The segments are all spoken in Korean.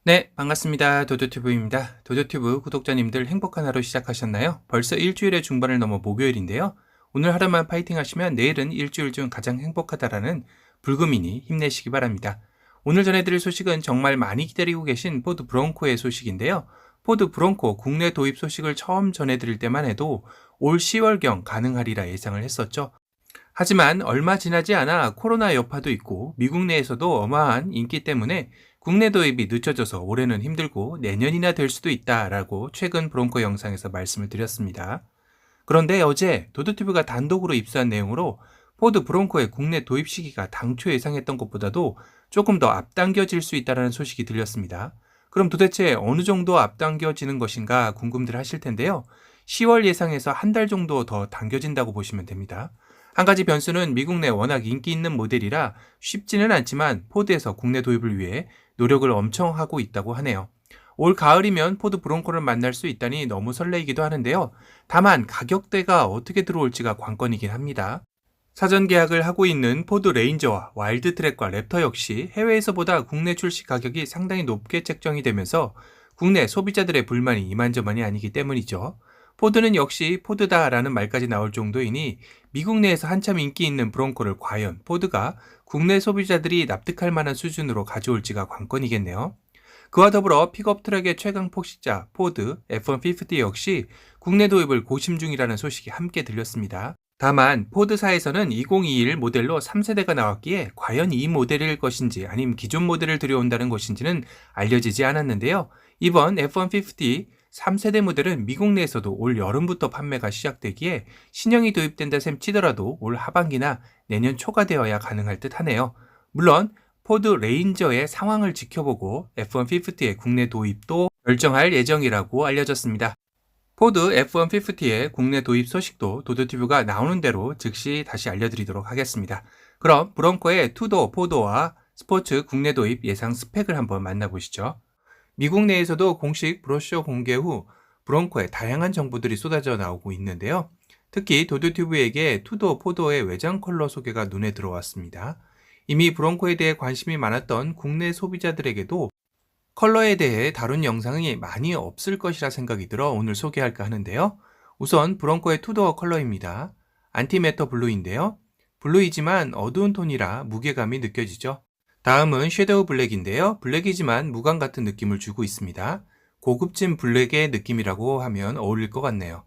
네, 반갑습니다. 도도튜브입니다. 도도튜브 구독자님들 행복한 하루 시작하셨나요? 벌써 일주일의 중반을 넘어 목요일인데요. 오늘 하루만 파이팅 하시면 내일은 일주일 중 가장 행복하다라는 불금이니 힘내시기 바랍니다. 오늘 전해드릴 소식은 정말 많이 기다리고 계신 포드 브론코의 소식인데요. 포드 브론코 국내 도입 소식을 처음 전해드릴 때만 해도 올 10월경 가능하리라 예상을 했었죠. 하지만 얼마 지나지 않아 코로나 여파도 있고 미국 내에서도 어마한 인기 때문에 국내 도입이 늦춰져서 올해는 힘들고 내년이나 될 수도 있다라고 최근 브론코 영상에서 말씀을 드렸습니다. 그런데 어제 도드튜브가 단독으로 입수한 내용으로 포드 브론코의 국내 도입 시기가 당초 예상했던 것보다도 조금 더 앞당겨질 수 있다는 소식이 들렸습니다. 그럼 도대체 어느 정도 앞당겨지는 것인가 궁금들 하실 텐데요. 10월 예상에서 한 달 정도 더 당겨진다고 보시면 됩니다. 한 가지 변수는 미국 내 워낙 인기 있는 모델이라 쉽지는 않지만 포드에서 국내 도입을 위해 노력을 엄청 하고 있다고 하네요. 올 가을이면 포드 브론코를 만날 수 있다니 너무 설레이기도 하는데요. 다만 가격대가 어떻게 들어올지가 관건이긴 합니다. 사전 계약을 하고 있는 포드 레인저와 와일드 트랙과 랩터 역시 해외에서보다 국내 출시 가격이 상당히 높게 책정이 되면서 국내 소비자들의 불만이 이만저만이 아니기 때문이죠. 포드는 역시 포드다라는 말까지 나올 정도이니 미국 내에서 한참 인기 있는 브론코를 과연 포드가 국내 소비자들이 납득할 만한 수준으로 가져올지가 관건이겠네요. 그와 더불어 픽업 트럭의 최강 폭식자 포드 F-150 역시 국내 도입을 고심 중이라는 소식이 함께 들렸습니다. 다만 포드사에서는 2021 모델로 3세대가 나왔기에 과연 이 모델일 것인지 아니면 기존 모델을 들여온다는 것인지는 알려지지 않았는데요. 이번 F-150 3세대 모델은 미국 내에서도 올 여름부터 판매가 시작되기에 신형이 도입된다 셈 치더라도 올 하반기나 내년 초가 되어야 가능할 듯 하네요. 물론 포드 레인저의 상황을 지켜보고 F-150의 국내 도입도 결정할 예정이라고 알려졌습니다. 포드 F-150의 국내 도입 소식도 도드튜브가 나오는 대로 즉시 다시 알려드리도록 하겠습니다. 그럼 브론코의 투도어, 포도어와 스포츠 국내 도입 예상 스펙을 한번 만나보시죠. 미국 내에서도 공식 브로셔 공개 후 브론코의 다양한 정보들이 쏟아져 나오고 있는데요. 특히 도드튜브에게 투도어, 포도어의 외장 컬러 소개가 눈에 들어왔습니다. 이미 브론코에 대해 관심이 많았던 국내 소비자들에게도 컬러에 대해 다룬 영상이 많이 없을 것이라 생각이 들어 오늘 소개할까 하는데요. 우선 브론코의 투도어 컬러입니다. 안티매터 블루인데요. 블루이지만 어두운 톤이라 무게감이 느껴지죠. 다음은 섀도우 블랙인데요. 블랙이지만 무광 같은 느낌을 주고 있습니다. 고급진 블랙의 느낌이라고 하면 어울릴 것 같네요.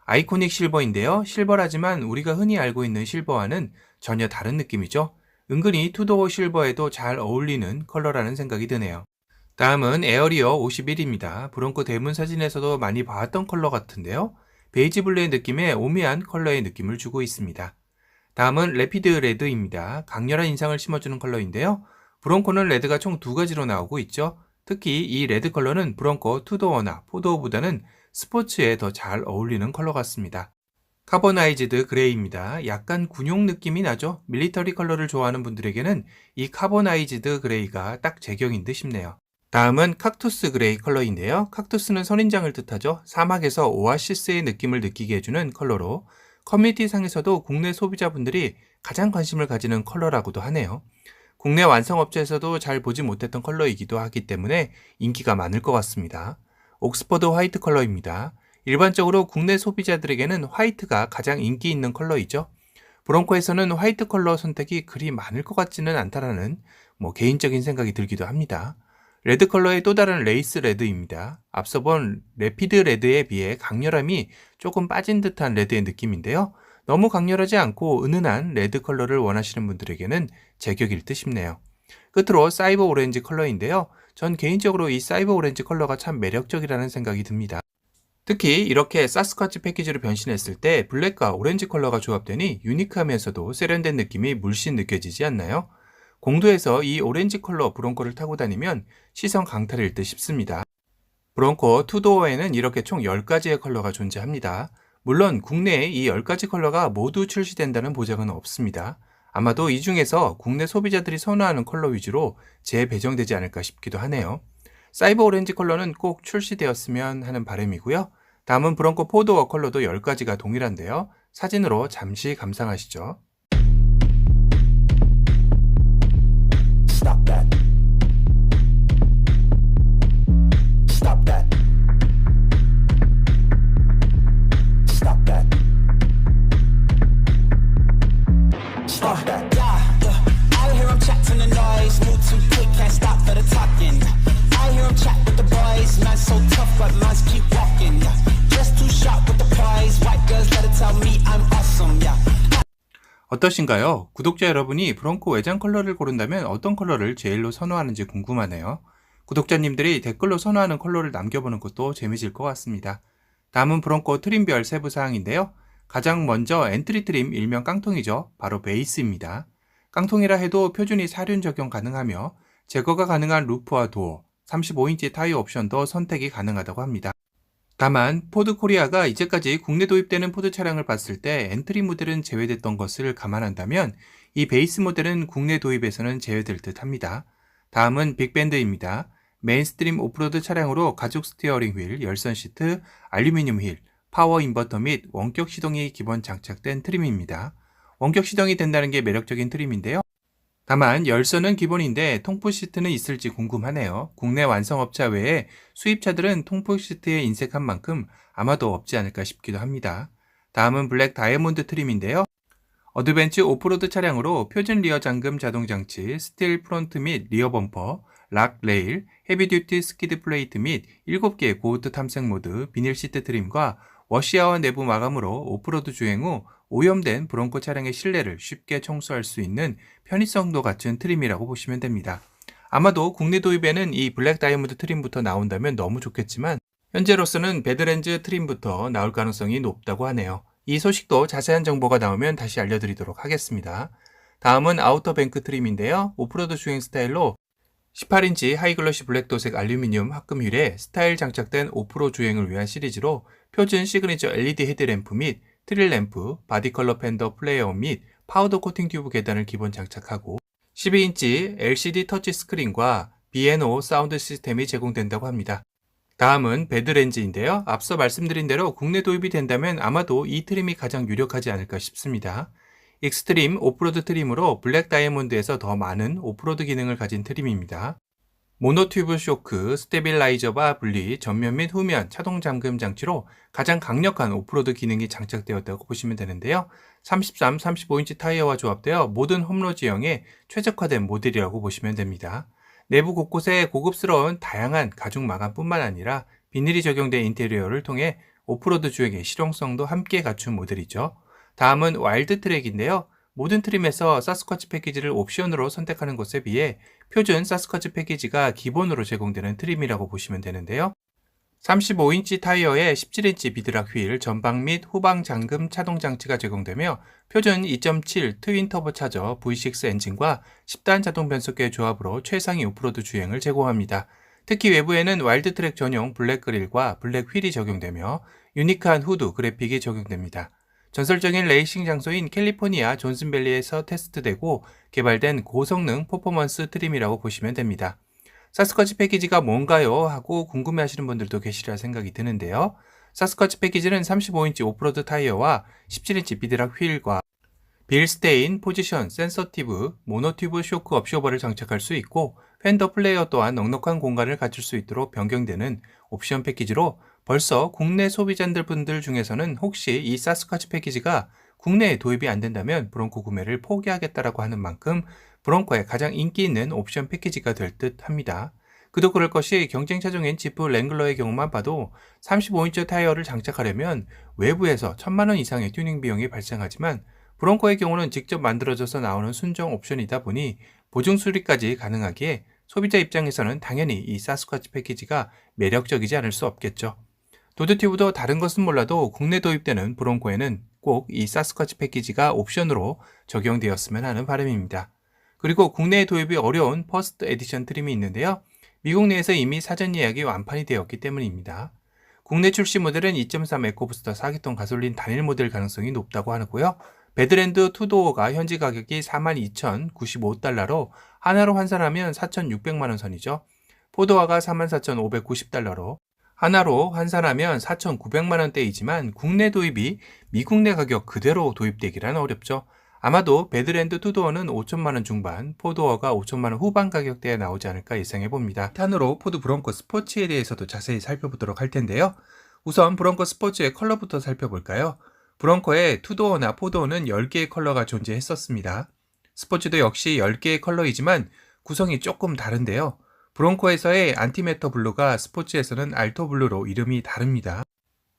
아이코닉 실버인데요. 실버라지만 우리가 흔히 알고 있는 실버와는 전혀 다른 느낌이죠. 은근히 투도어 실버에도 잘 어울리는 컬러라는 생각이 드네요. 다음은 에어리어 51입니다. 브론코 대문 사진에서도 많이 봤던 컬러 같은데요. 베이지 블루의 느낌에 오묘한 컬러의 느낌을 주고 있습니다. 다음은 래피드 레드입니다. 강렬한 인상을 심어주는 컬러인데요. 브론코는 레드가 총 두 가지로 나오고 있죠. 특히 이 레드 컬러는 브론코 투도어나 포도어보다는 스포츠에 더 잘 어울리는 컬러 같습니다. 카보나이즈드 그레이입니다. 약간 군용 느낌이 나죠? 밀리터리 컬러를 좋아하는 분들에게는 이 카보나이즈드 그레이가 딱 제격인 듯 싶네요. 다음은 칵투스 그레이 컬러인데요. 칵투스는 선인장을 뜻하죠. 사막에서 오아시스의 느낌을 느끼게 해주는 컬러로 커뮤니티 상에서도 국내 소비자분들이 가장 관심을 가지는 컬러라고도 하네요. 국내 완성업체에서도 잘 보지 못했던 컬러이기도 하기 때문에 인기가 많을 것 같습니다. 옥스퍼드 화이트 컬러입니다. 일반적으로 국내 소비자들에게는 화이트가 가장 인기 있는 컬러이죠. 브론코에서는 화이트 컬러 선택이 그리 많을 것 같지는 않다라는 개인적인 생각이 들기도 합니다. 레드 컬러의 또 다른 레이스 레드입니다. 앞서 본 래피드 레드에 비해 강렬함이 조금 빠진 듯한 레드의 느낌인데요. 너무 강렬하지 않고 은은한 레드 컬러를 원하시는 분들에게는 제격일 듯 싶네요. 끝으로 사이버 오렌지 컬러인데요. 전 개인적으로 이 사이버 오렌지 컬러가 참 매력적이라는 생각이 듭니다. 특히 이렇게 사스쿼치 패키지로 변신했을 때 블랙과 오렌지 컬러가 조합되니 유니크하면서도 세련된 느낌이 물씬 느껴지지 않나요? 공도에서 이 오렌지 컬러 브론코를 타고 다니면 시선 강탈일 듯 싶습니다. 브론코 투도어에는 이렇게 총 10가지의 컬러가 존재합니다. 물론 국내에 이 10가지 컬러가 모두 출시된다는 보장은 없습니다. 아마도 이 중에서 국내 소비자들이 선호하는 컬러 위주로 재배정되지 않을까 싶기도 하네요. 사이버 오렌지 컬러는 꼭 출시되었으면 하는 바람이고요. 다음은 브론코 포도어 컬러도 10가지가 동일한데요. 사진으로 잠시 감상하시죠. Stop that. 어떠신가요? 구독자 여러분이 브롱코 외장 컬러를 고른다면 어떤 컬러를 제일로 선호하는지 궁금하네요. 구독자님들이 댓글로 선호하는 컬러를 남겨보는 것도 재미질 것 같습니다. 다음은 브롱코 트림별 세부 사항인데요. 가장 먼저 엔트리 트림 일명 깡통이죠. 바로 베이스입니다. 깡통이라 해도 표준이 사륜 적용 가능하며 제거가 가능한 루프와 도어, 35인치 타이어 옵션도 선택이 가능하다고 합니다. 다만 포드 코리아가 이제까지 국내 도입되는 포드 차량을 봤을 때 엔트리 모델은 제외됐던 것을 감안한다면 이 베이스 모델은 국내 도입에서는 제외될 듯 합니다. 다음은 빅밴드입니다. 메인스트림 오프로드 차량으로 가죽 스티어링 휠, 열선 시트, 알루미늄 휠, 파워 인버터 및 원격 시동이 기본 장착된 트림입니다. 원격 시동이 된다는 게 매력적인 트림인데요. 다만 열선은 기본인데 통풍 시트는 있을지 궁금하네요. 국내 완성업체 외에 수입차들은 통풍 시트에 인색한 만큼 아마도 없지 않을까 싶기도 합니다. 다음은 블랙 다이아몬드 트림인데요. 어드벤처 오프로드 차량으로 표준 리어 잠금 자동 장치, 스틸 프론트 및 리어 범퍼, 락 레일, 헤비듀티 스키드 플레이트 및 7개의 고우트 탐색 모드, 비닐 시트 트림과 워시아워 내부 마감으로 오프로드 주행 후 오염된 브롱코 차량의 실내를 쉽게 청소할 수 있는 편의성도 갖춘 트림이라고 보시면 됩니다. 아마도 국내 도입에는 이 블랙 다이아몬드 트림부터 나온다면 너무 좋겠지만 현재로서는 배드렌즈 트림부터 나올 가능성이 높다고 하네요. 이 소식도 자세한 정보가 나오면 다시 알려드리도록 하겠습니다. 다음은 아우터 뱅크 트림인데요. 오프로드 주행 스타일로 18인치 하이글로시 블랙 도색 알루미늄 합금 휠에 스타일 장착된 오프로 주행을 위한 시리즈로 표준 시그니처 LED 헤드램프 및 트릴 램프, 바디 컬러 펜더 플레이어 및 파우더 코팅 튜브 계단을 기본 장착하고 12인치 LCD 터치 스크린과 B&O 사운드 시스템이 제공된다고 합니다. 다음은 배드렌즈인데요. 앞서 말씀드린 대로 국내 도입이 된다면 아마도 이 트림이 가장 유력하지 않을까 싶습니다. 익스트림 오프로드 트림으로 블랙 다이아몬드에서 더 많은 오프로드 기능을 가진 트림입니다. 모노튜브 쇼크, 스테빌라이저바 분리, 전면 및 후면 차동 잠금 장치로 가장 강력한 오프로드 기능이 장착되었다고 보시면 되는데요. 33, 35인치 타이어와 조합되어 모든 홈로 지형에 최적화된 모델이라고 보시면 됩니다. 내부 곳곳에 고급스러운 다양한 가죽 마감뿐만 아니라 비닐이 적용된 인테리어를 통해 오프로드 주행의 실용성도 함께 갖춘 모델이죠. 다음은 와일드 트랙인데요. 모든 트림에서 사스쿼치 패키지를 옵션으로 선택하는 것에 비해 표준 사스쿼치 패키지가 기본으로 제공되는 트림이라고 보시면 되는데요. 35인치 타이어에 17인치 비드락 휠, 전방 및 후방 잠금 차동 장치가 제공되며 표준 2.7 트윈 터보 차저 V6 엔진과 10단 자동 변속기의 조합으로 최상위 오프로드 주행을 제공합니다. 특히 외부에는 와일드 트랙 전용 블랙 그릴과 블랙 휠이 적용되며 유니크한 후드 그래픽이 적용됩니다. 전설적인 레이싱 장소인 캘리포니아 존슨밸리에서 테스트되고 개발된 고성능 퍼포먼스 트림이라고 보시면 됩니다. 사스쿼치 패키지가 뭔가요? 하고 궁금해하시는 분들도 계시리라 생각이 드는데요. 사스쿼치 패키지는 35인치 오프로드 타이어와 17인치 비드락 휠과 빌스테인, 포지션, 센서티브, 모노튜브 쇼크 업쇼버를 장착할 수 있고 펜더 플레이어 또한 넉넉한 공간을 갖출 수 있도록 변경되는 옵션 패키지로 벌써 국내 소비자들 분들 중에서는 혹시 이 사스쿼치 패키지가 국내에 도입이 안 된다면 브롱코 구매를 포기하겠다라고 하는 만큼 브롱코의 가장 인기 있는 옵션 패키지가 될 듯 합니다. 그도 그럴 것이 경쟁 차종인 지프 랭글러의 경우만 봐도 35인치 타이어를 장착하려면 외부에서 1000만 원 이상의 튜닝 비용이 발생하지만 브롱코의 경우는 직접 만들어져서 나오는 순정 옵션이다 보니 보증 수리까지 가능하기에 소비자 입장에서는 당연히 이 사스쿼치 패키지가 매력적이지 않을 수 없겠죠. 도드튜브도 다른 것은 몰라도 국내 도입되는 브롱코에는 꼭 이 사스쿼치 패키지가 옵션으로 적용되었으면 하는 바람입니다. 그리고 국내에 도입이 어려운 퍼스트 에디션 트림이 있는데요. 미국 내에서 이미 사전 예약이 완판이 되었기 때문입니다. 국내 출시 모델은 2.3 에코부스터 4기통 가솔린 단일 모델 가능성이 높다고 하고요. 배드랜드 투도어가 현지 가격이 42,095달러로 하나로 환산하면 4,600만원 선이죠. 포도어가 44,590달러로 하나로 환산하면 4,900만원대이지만 국내 도입이 미국 내 가격 그대로 도입되기란 어렵죠. 아마도 배드랜드 투도어는 5천만원 중반, 포도어가 5천만원 후반 가격대에 나오지 않을까 예상해봅니다. 탄으로 포드 브롱코 스포츠에 대해서도 자세히 살펴보도록 할 텐데요. 우선 브롱코 스포츠의 컬러부터 살펴볼까요? 브롱코의 투도어나 포도어는 10개의 컬러가 존재했었습니다. 스포츠도 역시 10개의 컬러이지만 구성이 조금 다른데요. 브롱코에서의 안티매터 블루가 스포츠에서는 알토 블루로 이름이 다릅니다.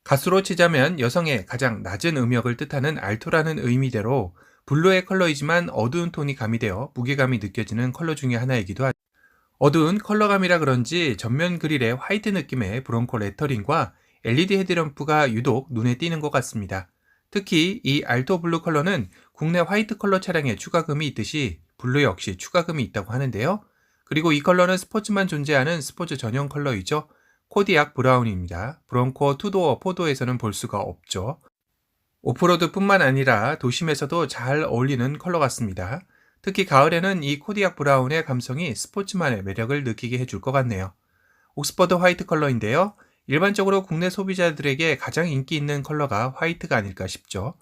가수로 치자면 여성의 가장 낮은 음역을 뜻하는 알토라는 의미대로 블루의 컬러이지만 어두운 톤이 가미되어 무게감이 느껴지는 컬러 중에 하나이기도 하죠. 어두운 컬러감이라 그런지 전면 그릴에 화이트 느낌의 브론코 레터링과 LED 헤드램프가 유독 눈에 띄는 것 같습니다. 특히 이 알토 블루 컬러는 국내 화이트 컬러 차량에 추가금이 있듯이 블루 역시 추가금이 있다고 하는데요. 그리고 이 컬러는 스포츠만 존재하는 스포츠 전용 컬러이죠. 코디악 브라운입니다. 브론코 투도어, 포도에서는 볼 수가 없죠. 오프로드뿐만 아니라 도심에서도 잘 어울리는 컬러 같습니다. 특히 가을에는 이 코디악 브라운의 감성이 스포츠만의 매력을 느끼게 해줄 것 같네요. 옥스퍼드 화이트 컬러인데요. 일반적으로 국내 소비자들에게 가장 인기 있는 컬러가 화이트가 아닐까 싶죠.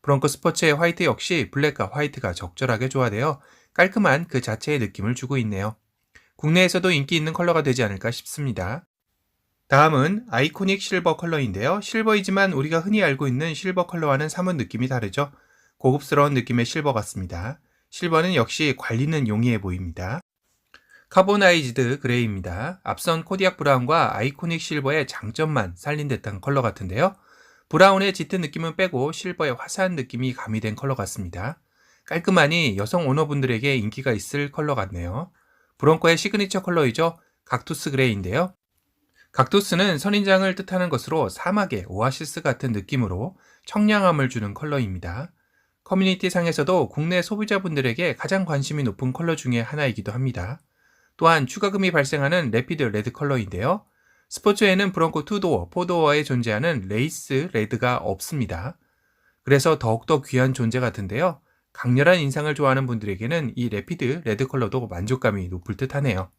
브론코 스포츠의 화이트 역시 블랙과 화이트가 적절하게 조화되어 깔끔한 그 자체의 느낌을 주고 있네요. 국내에서도 인기 있는 컬러가 되지 않을까 싶습니다. 다음은 아이코닉 실버 컬러인데요. 실버이지만 우리가 흔히 알고 있는 실버 컬러와는 사뭇 느낌이 다르죠. 고급스러운 느낌의 실버 같습니다. 실버는 역시 관리는 용이해 보입니다. 카보나이즈드 그레이입니다. 앞선 코디악 브라운과 아이코닉 실버의 장점만 살린 듯한 컬러 같은데요. 브라운의 짙은 느낌은 빼고 실버의 화사한 느낌이 가미된 컬러 같습니다. 깔끔하니 여성 오너분들에게 인기가 있을 컬러 같네요. 브론코의 시그니처 컬러이죠. 각투스 그레이인데요. 각투스는 선인장을 뜻하는 것으로 사막의 오아시스 같은 느낌으로 청량함을 주는 컬러입니다. 커뮤니티 상에서도 국내 소비자분들에게 가장 관심이 높은 컬러 중에 하나이기도 합니다. 또한 추가금이 발생하는 레피드 레드 컬러인데요. 스포츠에는 브론코 투도어, 포도어에 존재하는 레이스 레드가 없습니다. 그래서 더욱더 귀한 존재 같은데요. 강렬한 인상을 좋아하는 분들에게는 이 레피드 레드 컬러도 만족감이 높을 듯 하네요.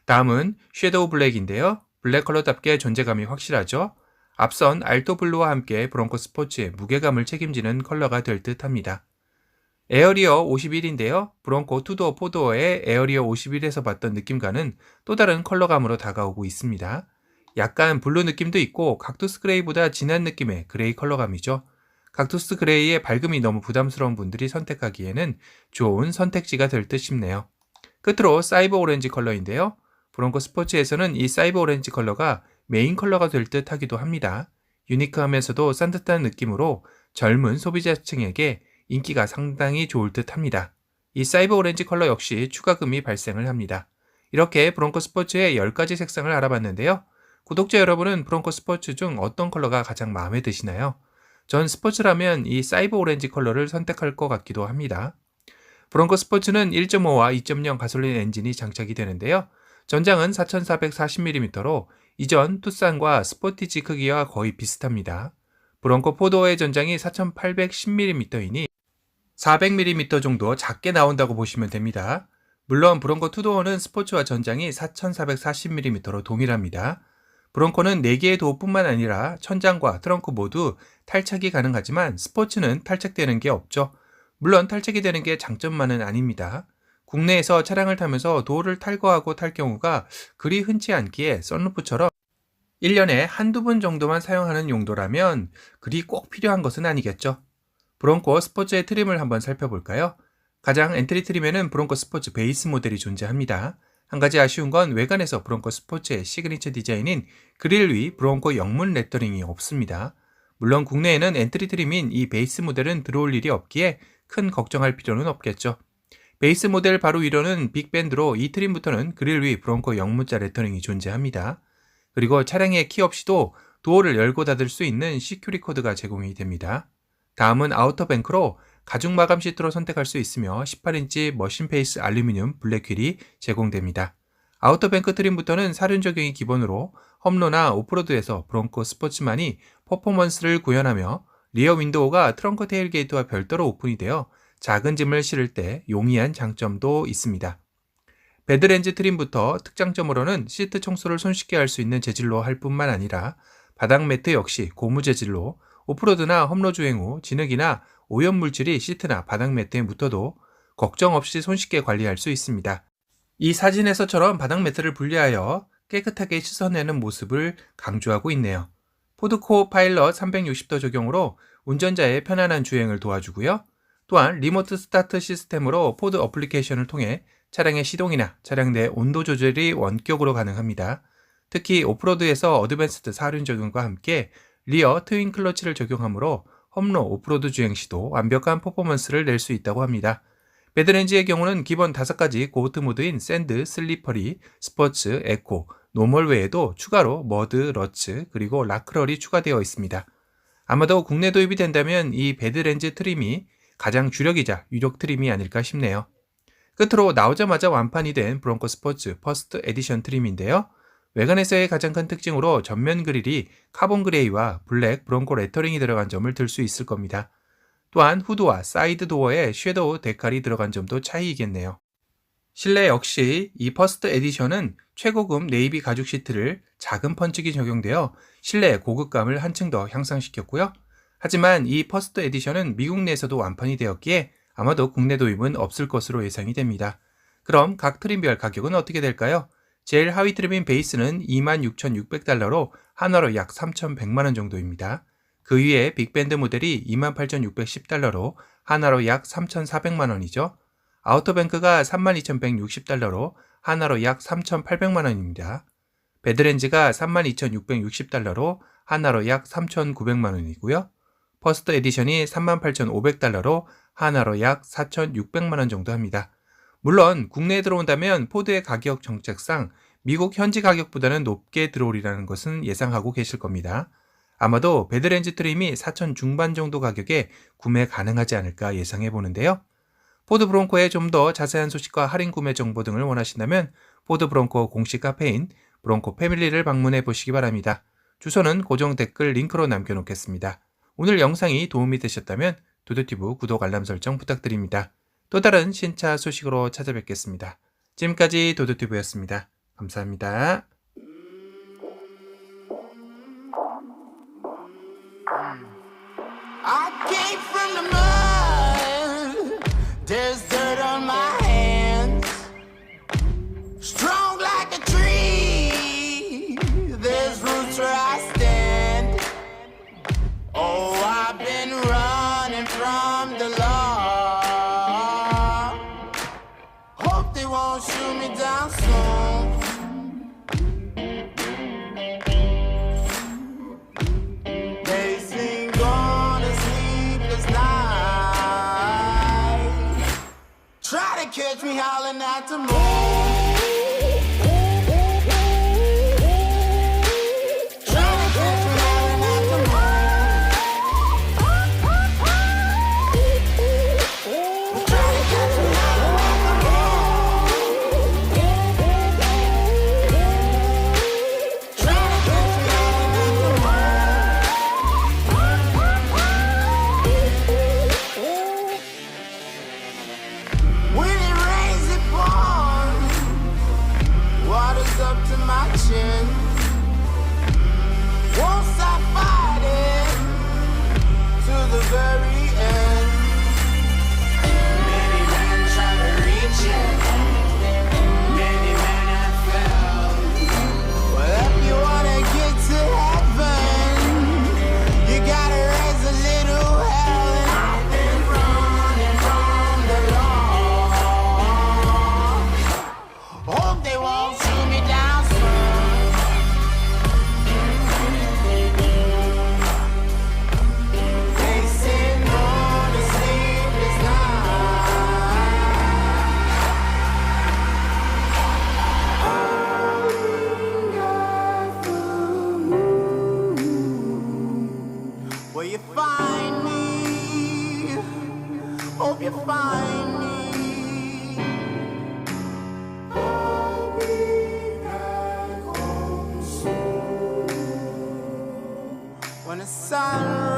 다음은 섀도우 블랙인데요. 블랙 컬러답게 존재감이 확실하죠. 앞선 알토 블루와 함께 브론코 스포츠의 무게감을 책임지는 컬러가 될 듯 합니다. 에어리어 51인데요. 브론코 투도어 포도어의 에어리어 51에서 봤던 느낌과는 또 다른 컬러감으로 다가오고 있습니다. 약간 블루 느낌도 있고 각투스 그레이보다 진한 느낌의 그레이 컬러감이죠. 각투스 그레이의 밝음이 너무 부담스러운 분들이 선택하기에는 좋은 선택지가 될 듯 싶네요. 끝으로 사이버 오렌지 컬러인데요. 브론코 스포츠에서는 이 사이버 오렌지 컬러가 메인 컬러가 될 듯 하기도 합니다. 유니크하면서도 산뜻한 느낌으로 젊은 소비자층에게 인기가 상당히 좋을 듯 합니다. 이 사이버 오렌지 컬러 역시 추가금이 발생을 합니다. 이렇게 브론코 스포츠의 10가지 색상을 알아봤는데요. 구독자 여러분은 브론코 스포츠 중 어떤 컬러가 가장 마음에 드시나요? 전 스포츠라면 이 사이버 오렌지 컬러를 선택할 것 같기도 합니다. 브론코 스포츠는 1.5와 2.0 가솔린 엔진이 장착이 되는데요. 전장은 4440mm로 이전 투싼과 스포티지 크기와 거의 비슷합니다. 브론코 포도어의 전장이 4810mm이니 400mm 정도 작게 나온다고 보시면 됩니다. 물론 브론코 투도어는 스포츠와 전장이 4440mm로 동일합니다. 브론코는 4개의 도어뿐만 아니라 천장과 트렁크 모두 탈착이 가능하지만 스포츠는 탈착되는 게 없죠. 물론 탈착이 되는 게 장점만은 아닙니다. 국내에서 차량을 타면서 도어를 탈거하고 탈 경우가 그리 흔치 않기에 썬루프처럼 1년에 한두 번 정도만 사용하는 용도라면 그리 꼭 필요한 것은 아니겠죠. 브론코 스포츠의 트림을 한번 살펴볼까요? 가장 엔트리 트림에는 브론코 스포츠 베이스 모델이 존재합니다. 한 가지 아쉬운 건 외관에서 브론코 스포츠의 시그니처 디자인인 그릴 위 브론코 영문 레터링이 없습니다. 물론 국내에는 엔트리 트림인 이 베이스 모델은 들어올 일이 없기에 큰 걱정할 필요는 없겠죠. 베이스 모델 바로 위로는 빅밴드로 이 트림부터는 그릴 위 브론코 영문자 레터링이 존재합니다. 그리고 차량의 키 없이도 도어를 열고 닫을 수 있는 시큐리 코드가 제공이 됩니다. 다음은 아우터 뱅크로 가죽 마감 시트로 선택할 수 있으며 18인치 머신 페이스 알루미늄 블랙 휠이 제공됩니다. 아우터 뱅크 트림부터는 사륜 적용이 기본으로 험로나 오프로드에서 브론코 스포츠만이 퍼포먼스를 구현하며 리어 윈도우가 트렁크 테일게이트와 별도로 오픈이 되어 작은 짐을 실을 때 용이한 장점도 있습니다. 베드렌즈 트림부터 특장점으로는 시트 청소를 손쉽게 할 수 있는 재질로 할 뿐만 아니라 바닥 매트 역시 고무 재질로 오프로드나 험로 주행 후 진흙이나 오염물질이 시트나 바닥 매트에 묻어도 걱정 없이 손쉽게 관리할 수 있습니다. 이 사진에서처럼 바닥 매트를 분리하여 깨끗하게 씻어내는 모습을 강조하고 있네요. 포드코 파일럿 360도 적용으로 운전자의 편안한 주행을 도와주고요. 또한 리모트 스타트 시스템으로 포드 어플리케이션을 통해 차량의 시동이나 차량 내 온도 조절이 원격으로 가능합니다. 특히 오프로드에서 어드밴스드 사륜 적용과 함께 리어 트윈 클러치를 적용하므로 험로, 오프로드 주행 시도 완벽한 퍼포먼스를 낼 수 있다고 합니다. 배드렌즈의 경우는 기본 5가지 고트 모드인 샌드, 슬리퍼리, 스포츠, 에코, 노멀 외에도 추가로 머드, 러츠, 그리고 라크럴이 추가되어 있습니다. 아마도 국내 도입이 된다면 이 배드렌즈 트림이 가장 주력이자 유력 트림이 아닐까 싶네요. 끝으로 나오자마자 완판이 된 브롱코 스포츠 퍼스트 에디션 트림인데요. 외관에서의 가장 큰 특징으로 전면 그릴이 카본 그레이와 블랙 브롱코 레터링이 들어간 점을 들 수 있을 겁니다. 또한 후드와 사이드 도어에 섀도우 데칼이 들어간 점도 차이이겠네요. 실내 역시 이 퍼스트 에디션은 최고급 네이비 가죽 시트를 작은 펀치기 적용되어 실내의 고급감을 한층 더 향상시켰고요. 하지만 이 퍼스트 에디션은 미국 내에서도 완판이 되었기에 아마도 국내 도입은 없을 것으로 예상이 됩니다. 그럼 각 트림별 가격은 어떻게 될까요? 제일 하위 트림인 베이스는 26,600달러로 한화로 약 3,100만원 정도입니다. 그 위에 빅밴드 모델이 28,610달러로 한화로 약 3,400만원이죠. 아우터뱅크가 32,160달러로 한화로 약 3,800만원입니다. 배드렌즈가 32,660달러로 한화로 약 3,900만원이고요. 퍼스트 에디션이 38,500달러로 한화로 약 4,600만원 정도 합니다. 물론 국내에 들어온다면 포드의 가격 정책상 미국 현지 가격보다는 높게 들어오리라는 것은 예상하고 계실 겁니다. 아마도 배드렌즈 트림이 4,000 중반 정도 가격에 구매 가능하지 않을까 예상해 보는데요. 포드 브롱코의 좀 더 자세한 소식과 할인 구매 정보 등을 원하신다면 포드 브롱코 공식 카페인 브롱코 패밀리를 방문해 보시기 바랍니다. 주소는 고정 댓글 링크로 남겨놓겠습니다. 오늘 영상이 도움이 되셨다면 도도티브 구독 알람 설정 부탁드립니다. 또 다른 신차 소식으로 찾아뵙겠습니다. 지금까지 도도티브였습니다. 감사합니다. I came from the mud. There's dirt on my hands. Strong like a tree. There's roots where I stand. Oh, I've been running from the law. Hope they won't shoot me down soon. They sing on a sleepless night. Try to catch me howling at the moon. Try to catch me howling at the moon. Try to catch me howling at the moon. Try to catch me howling at the moon. When it rains, it pours. Water's up to my chin. Won't stop fighting to the very end. Many men try to reach it. Many men have failed. Well, if you wanna get to heaven, you gotta raise a little hell. And I've been running from the law. Hope they won't shoot me down soon. They say no to sleepless night. Will you find me? Hope you find me. I'll be back home soon. When the sun